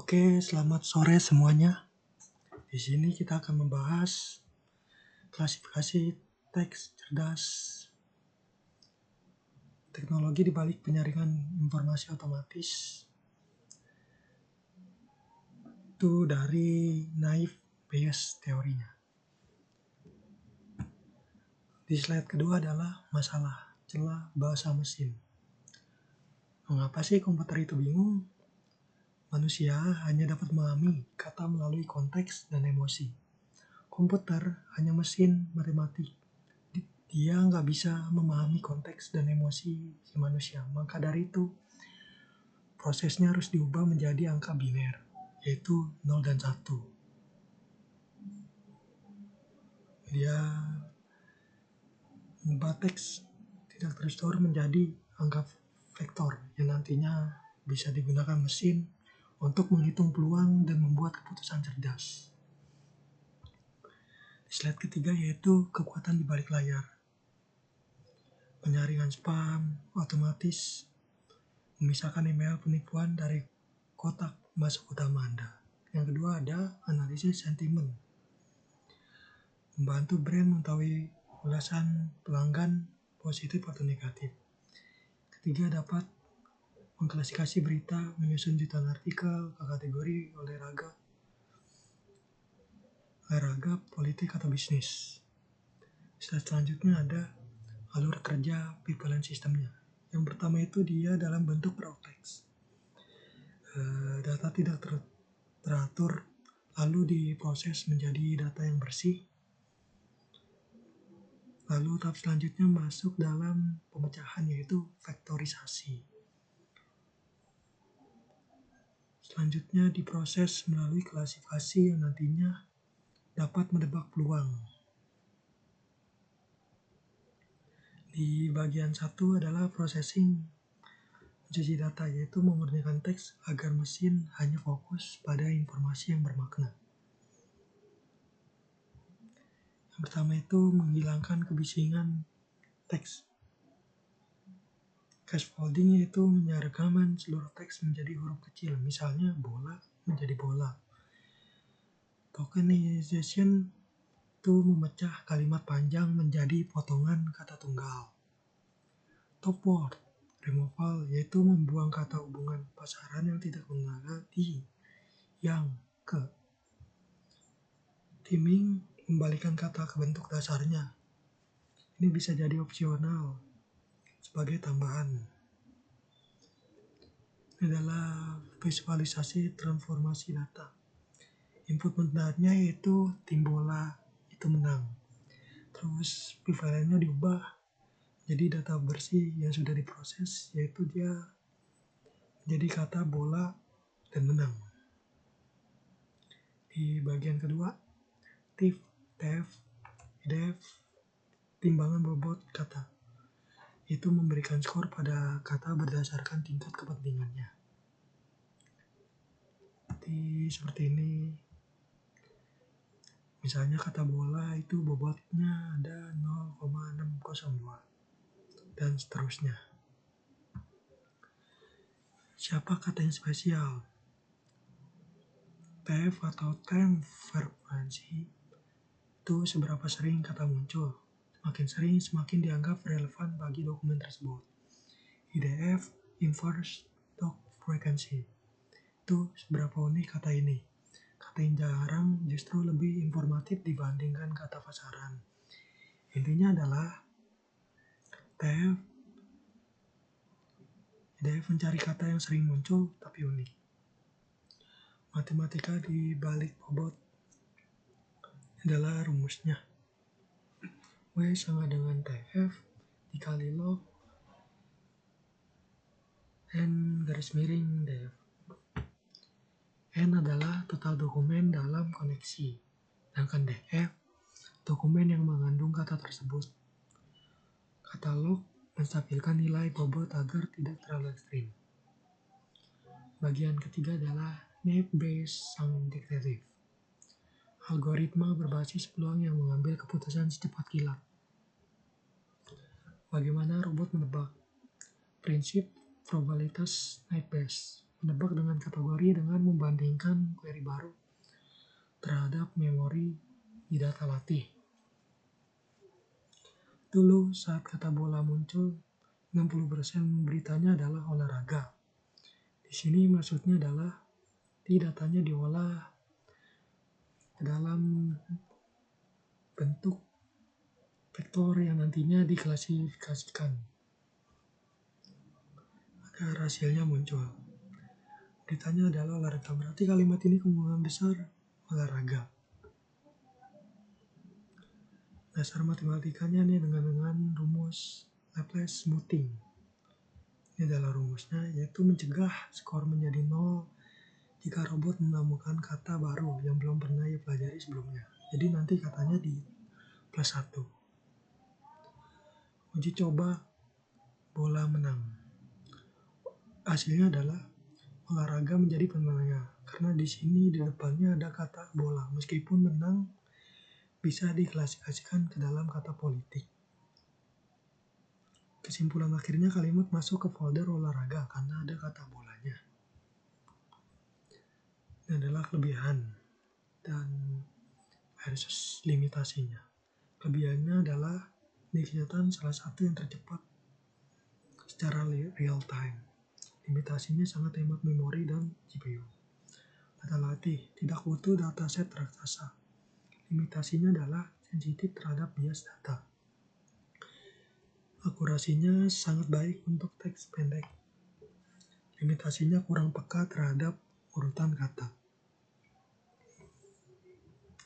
Oke, selamat sore semuanya. Di sini kita akan membahas klasifikasi teks cerdas, teknologi di balik penyaringan informasi otomatis. Itu dari Naive Bayes teorinya. Di slide kedua adalah masalah celah bahasa mesin. Mengapa sih komputer itu bingung? Manusia hanya dapat memahami kata melalui konteks dan emosi. Komputer hanya mesin matematik. Dia nggak bisa memahami konteks dan emosi si manusia. Maka dari itu, prosesnya harus diubah menjadi angka biner, yaitu 0 dan 1. Dia mengubah teks tidak terstruktur menjadi angka vektor yang nantinya bisa digunakan mesin untuk menghitung peluang dan membuat keputusan cerdas. Slide ketiga yaitu kekuatan di balik layar. Penyaringan spam otomatis memisahkan email penipuan dari kotak masuk utama Anda. Yang kedua ada analisis sentimen. Membantu brand mengetahui ulasan pelanggan positif atau negatif. Ketiga dapat mengklasifikasi berita, menyusun jutaan artikel ke kategori olahraga, politik atau bisnis. Selanjutnya ada alur kerja pipeline sistemnya. Yang pertama itu dia dalam bentuk raw text. Data tidak teratur lalu diproses menjadi data yang bersih. Lalu tahap selanjutnya masuk dalam pemecahan yaitu vektorisasi. Selanjutnya diproses melalui klasifikasi yang nantinya dapat menebak peluang. Di bagian 1 adalah processing mencuci data, yaitu memurnikan teks agar mesin hanya fokus pada informasi yang bermakna. Yang pertama itu menghilangkan kebisingan teks. Scaffolding yaitu menyergaman seluruh teks menjadi huruf kecil, misalnya bola menjadi bola. Tokenization itu memecah kalimat panjang menjadi potongan kata tunggal. Top word removal yaitu membuang kata hubungan pasaran yang tidak menggunakan di, yang, ke. Timing membalikan kata ke bentuk dasarnya. Ini bisa jadi opsional sebagai tambahan. Ini adalah visualisasi transformasi data. Input benarnya yaitu tim bola itu menang. Terus pipeline-nya diubah jadi data bersih yang sudah diproses, yaitu dia jadi kata bola dan menang. Di bagian kedua, TIF, IDF, timbangan bobot kata. Itu memberikan skor pada kata berdasarkan tingkat kepentingannya. Seperti ini. Misalnya kata bola itu bobotnya ada 0,602 dan seterusnya. Siapa kata yang spesial? TF atau time frekuensi itu seberapa sering kata muncul. Semakin sering semakin dianggap relevan bagi dokumen tersebut. IDF, inverse dot frequency, itu seberapa unik kata ini. Kata yang jarang justru lebih informatif dibandingkan kata pasaran. Intinya adalah TF, IDF mencari kata yang sering muncul tapi unik. Matematika di balik bobot adalah rumusnya. W sama dengan TF dikali log N garis miring DF. N adalah total dokumen dalam koneksi, sedangkan DF dokumen yang mengandung kata tersebut. Katalog menstabilkan nilai bobot agar tidak terlalu ekstrim. Bagian ketiga adalah Naive-Bayes Detective. Algoritma berbasis peluang yang mengambil keputusan secepat kilat. Bagaimana robot menebak? Prinsip probabilitas Naive-Bayes. Menebak dengan kategori dengan membandingkan query baru terhadap memori di data latih. Dulu saat kata bola muncul, 60% beritanya adalah olahraga. Di sini maksudnya adalah datanya diolah ke dalam bentuk vektor yang nantinya diklasifikasikan agar hasilnya muncul. Beritanya adalah olahraga, berarti kalimat ini kemungkinan besar olahraga. Dasar matematikanya nih dengan rumus Laplace smoothing. Ini adalah rumusnya, yaitu mencegah skor menjadi 0 jika robot menemukan kata baru yang belum pernah ia pelajari sebelumnya. Jadi nanti katanya di plus 1. Uji coba bola menang. Hasilnya adalah olahraga menjadi pemenangnya, karena di sini di depannya ada kata bola. Meskipun menang bisa diklasifikasikan ke dalam kata politik. Kesimpulan akhirnya kalimat masuk ke folder olahraga karena ada kata bolanya. Ini adalah kelebihan dan versus limitasinya. Kelebihannya adalah ini kelihatan salah satu yang tercepat secara real time. Limitasinya sangat hemat memori dan GPU. Data latih tidak butuh dataset raksasa. Limitasinya adalah sensitif terhadap bias data. Akurasinya sangat baik untuk teks pendek. Limitasinya kurang peka terhadap urutan kata.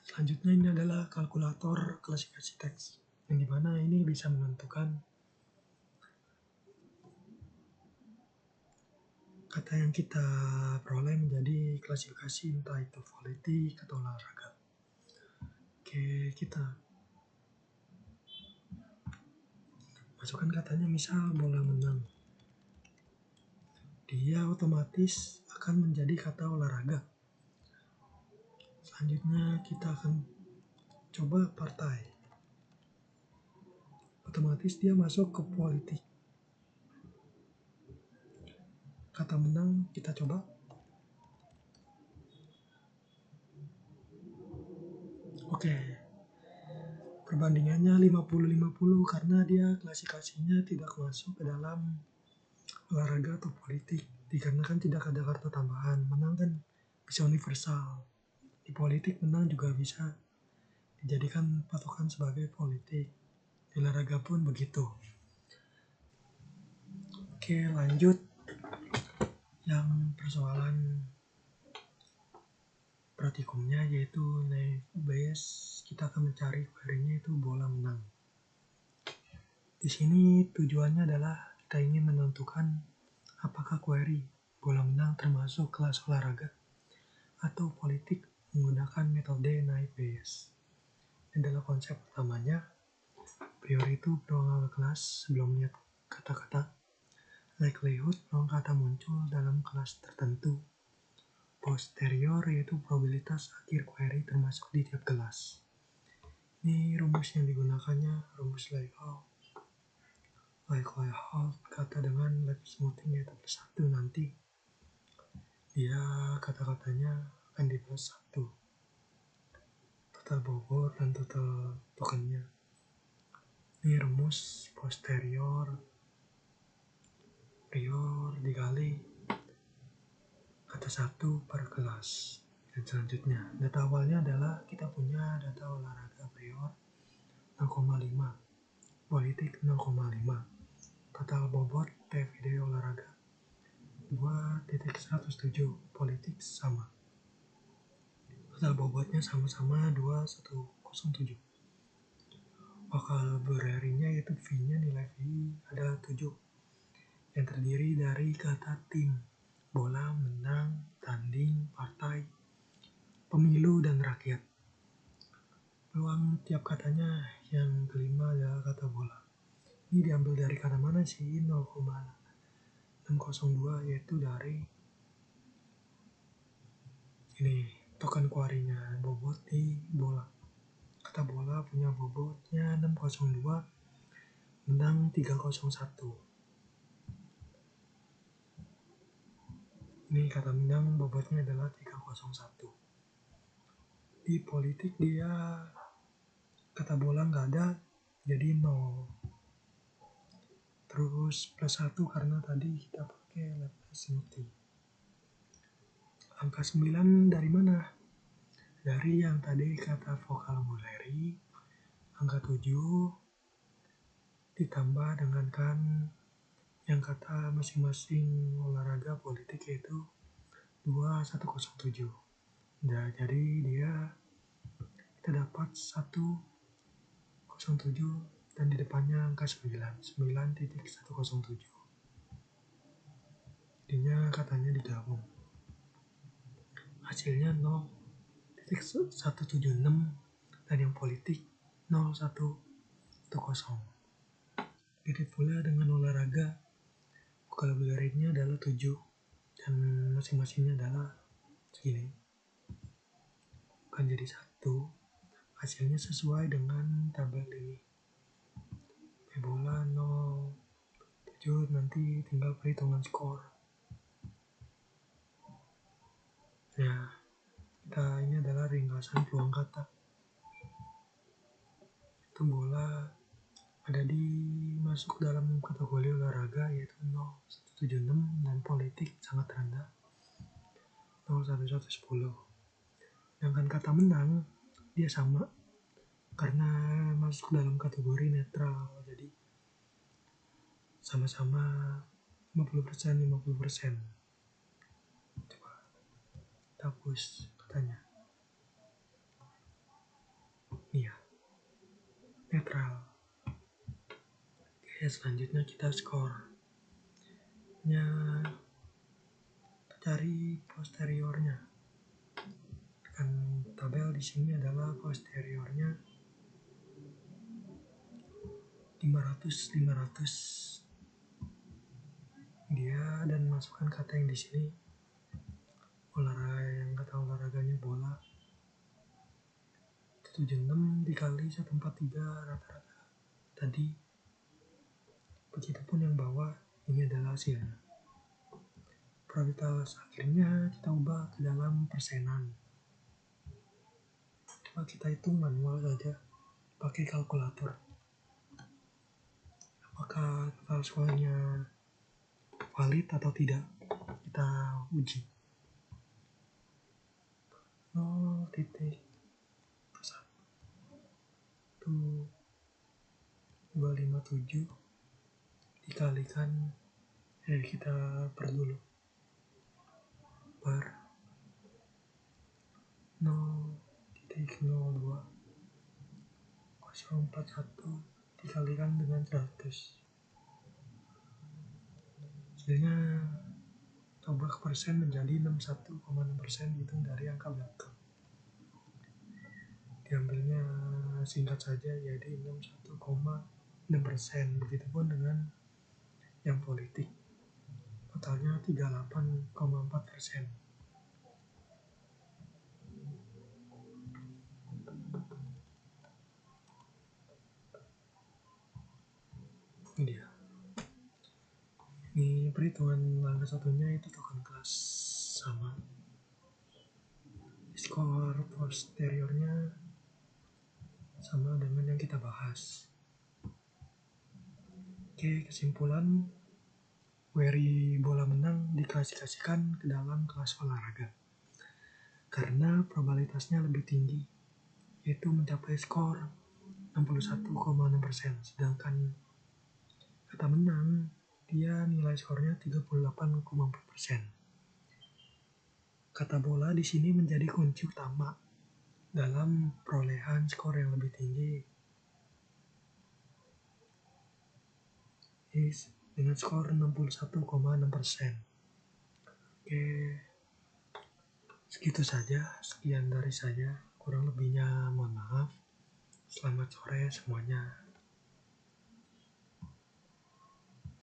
Selanjutnya ini adalah kalkulator klasifikasi teks, yang dimana ini bisa menentukan kata yang kita peroleh menjadi klasifikasi entah itu politik atau olahraga. Oke, kita masukkan katanya, misal bola menang. Dia otomatis akan menjadi kata olahraga. Selanjutnya kita akan coba partai. Otomatis dia masuk ke politik. Kata menang kita coba. Oke. Perbandingannya 50-50 karena dia klasifikasinya tidak masuk ke dalam olahraga atau politik. Dikarenakan tidak ada kata tambahan. Menang kan bisa universal. Di politik menang juga bisa dijadikan patokan sebagai politik. Di olahraga pun begitu. Oke, lanjut. Yang persoalan praktikumnya yaitu naive Bayes. Kita akan mencari query-nya itu bola menang. Di sini tujuannya adalah kita ingin menentukan apakah query bola menang termasuk kelas olahraga atau politik menggunakan metode naive Bayes. Ini adalah konsep utamanya. Priori itu berawal kelas sebelum lihat kata-kata. Likelihood peluang kata muncul dalam kelas tertentu. Posterior yaitu probabilitas akhir query termasuk di tiap kelas. Ini rumus yang digunakannya rumus Likelihood kata dengan Laplace smoothing yaitu plus 1 nanti. Dia kata-katanya akan di plus 1. Total bobot dan total tokennya. Ini rumus posterior prior dikali kata 1 per kelas. Dan selanjutnya, data awalnya adalah kita punya data olahraga prior 0,5, politik 0,5, total bobot TVD olahraga 2.107, politik sama. Total bobotnya sama-sama 2107. Vocabulary-nya yaitu V-nya, nilai V ada 7 yang terdiri dari kata tim, bola, menang, tanding, partai, pemilu, dan rakyat. Peluang tiap katanya yang kelima adalah kata bola. Ini diambil dari kata mana sih? 0,602 yaitu dari ini token query-nya, bobot di bola. Kata bola punya bobotnya 602, menang 301. Ini kata menang bobotnya adalah 301. Di politik dia kata bola nggak ada, jadi 0. Terus plus 1 karena tadi kita pakai letters inti. Angka 9 dari mana? Dari yang tadi kata vocabulary, angka 7 ditambah dengan kan yang kata masing-masing olahraga politik yaitu 2107. Nah, jadi dia kita dapat 107 dan di depannya angka 9.107. Jadinya katanya digabung. Hasilnya 0.176 dan yang politik 0110. Begitu pula dengan olahraga, vocabulary-nya adalah 7 dan masing-masingnya adalah segini. Bukan jadi 1. Hasilnya sesuai dengan tabel ini. Bola 07 nanti tinggal perhitungan skor. Ya, ini adalah ringkasan peluang kata. Itu bola ada masuk dalam kategori olahraga yaitu 0176 dan politik sangat rendah 01110. Sedangkan kata menang dia sama karena masuk dalam kategori netral, jadi sama-sama 50%. Coba kita hapus katanya. Iya, netral. Oke, selanjutnya kita skor. Cari posteriornya. Kan tabel di sini adalah posteriornya 500. Dia dan masukkan kata yang di sini. Yang kata olahraganya bola. 76 dikali 143 rata-rata tadi. Begitupun yang bawah, ini adalah hasilnya. Probabilitas akhirnya kita ubah ke dalam persenan. Coba kita hitung manual saja pakai kalkulator. Apakah total skornya valid atau tidak? Kita uji. 0.1257 dikalikan kita per dulu per 0.02041 dikalikan dengan 100. Hasilnya coba ke persen menjadi 61,6% hitung dari angka belakang. Diambilnya singkat saja jadi 61,6%. Begitupun dengan yang politik. Totalnya 38,4%. Ini dia. Ini perhitungan langkah satunya itu token kelas sama. Skor posteriornya sama dengan yang kita bahas. Oke, kesimpulan query bola menang diklasifikasikan ke dalam kelas olahraga karena probabilitasnya lebih tinggi, yaitu mencapai skor 61,6%, sedangkan kata menang dia nilai skornya 38,4%. Kata bola di sini menjadi kunci utama dalam perolehan skor yang lebih tinggi. Dengan skor 61,6%. Oke, segitu saja. Sekian dari saya. Kurang lebihnya mohon maaf. Selamat sore semuanya.